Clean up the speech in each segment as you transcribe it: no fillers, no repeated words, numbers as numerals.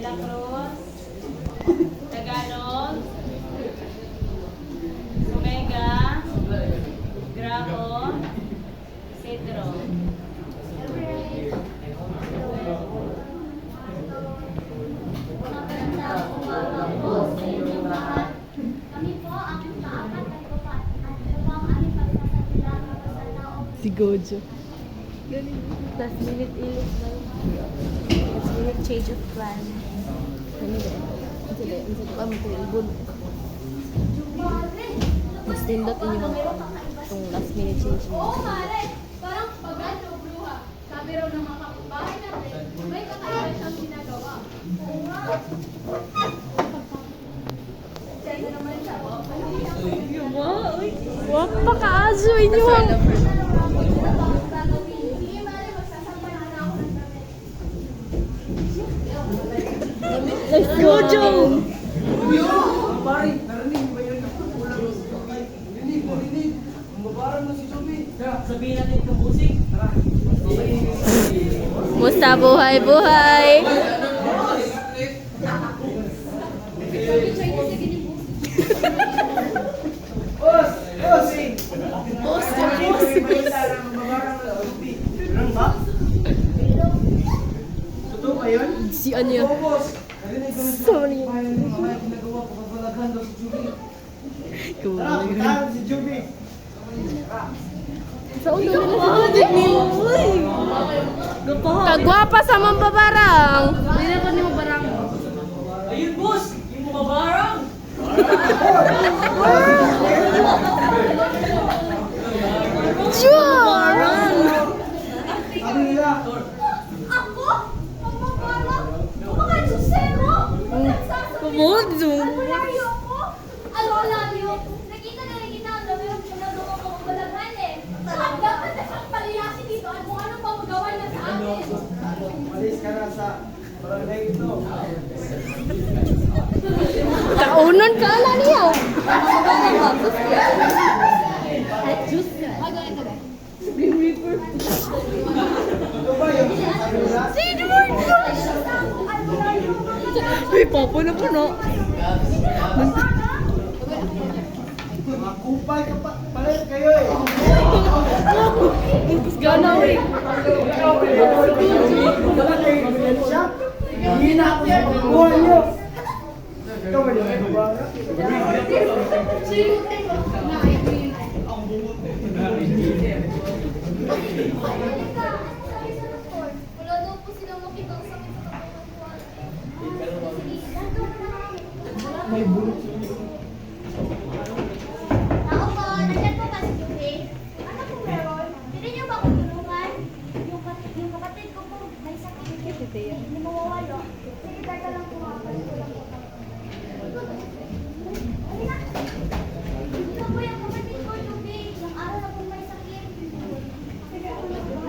La Cruz, Tagalog, Omega, Graho, Cedro. Kami po ang kaapat at kupat at ito po ang aming pagsasalita sa tao. Si Gojo. Last minute ilis na. Last minute change of plan. Ano ba? Ano ba? Ano ba? Ibon. Mas tindot inyong itong last minute change mo. Oo, mare. Parang pagad o bruha. Sabi raw ng mga kapitbahay natin, may kakaiba siyang ginagawa. Oo nga. Kaya naman siya. Wap pa kaaso inyo. Hindi, mare. Magsasampay na ako ng damit. Let's go, Joe! Pare, narinig ba yun? Rinig. Mabaran mo si Joby. Sabihin natin itong busing. Tara. Musta buhay-buhay? Boss! Totoo ba yun? Si ano yun? Oo, boss. Narinig ko Sorry. mga ginagawa ko pagbalaghan daw si Joby. Cool. Tara, puntahan si Joby. Sa ulo Kagwapa sa mambabarang. Hindi ko ni mo barang. Ayun, boss! Yung mabarang! Sure! Sabi nila, Ako? Pagmabarang? Kumakain sa zero? Kumodzo. Malayo ako? Alola niyo? Nakita ang dami yung sinagawa ko ng balaghan eh. Dapat na siyang palayasin dito at kung ano pa magawa niya sa amin. malis ka na sa barangay ito. Kaunon ka ala niya. Ito ba yung sabi nila? Uy, papa na po no. Mga kupal ka pa, palit kayo eh. Gana uy. Wala kayo ebidensya. Hindi na ako sa pagkuhan nyo. Ikaw ba yung nagbabaga? Wala daw po silang makita ang sakit sa katawan ko. Sige, gagawin na namin. May bulot. Tao po, nandiyan po ba si Julie? Ano po meron? Pwede niyo ba akong tulungan? Yung kapatid ko po, may sakit. Hindi mawawalo. Sige, teka lang po ako. Halika. Ito po yung kapatid ko, Julie. Yung araw na po may sakit. Sige, tulungan ko.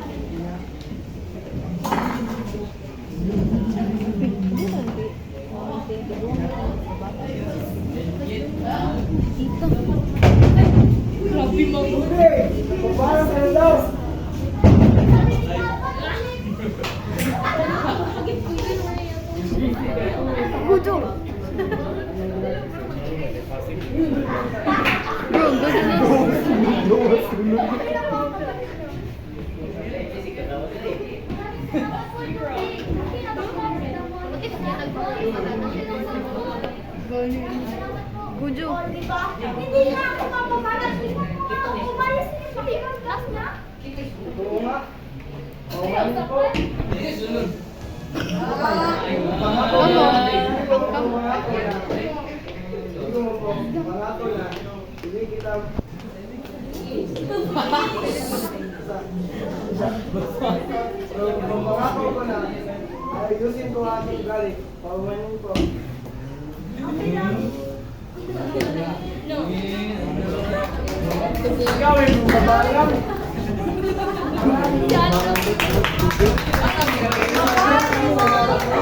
Grabe mo. Parang ka na daw. Gujo. Bro, gujo na. Gujo. Hindi na ako mapapalas. Umalis niyo sa pinang class niya. Oo nga. Oo nga niyo po. Pangako na. Pangako na. Ito mo po. Pangako na. Hindi kita... So, pangako ko na. Ayusin ko ang aking galit. Paumanin po. Ikaw ay mababalang.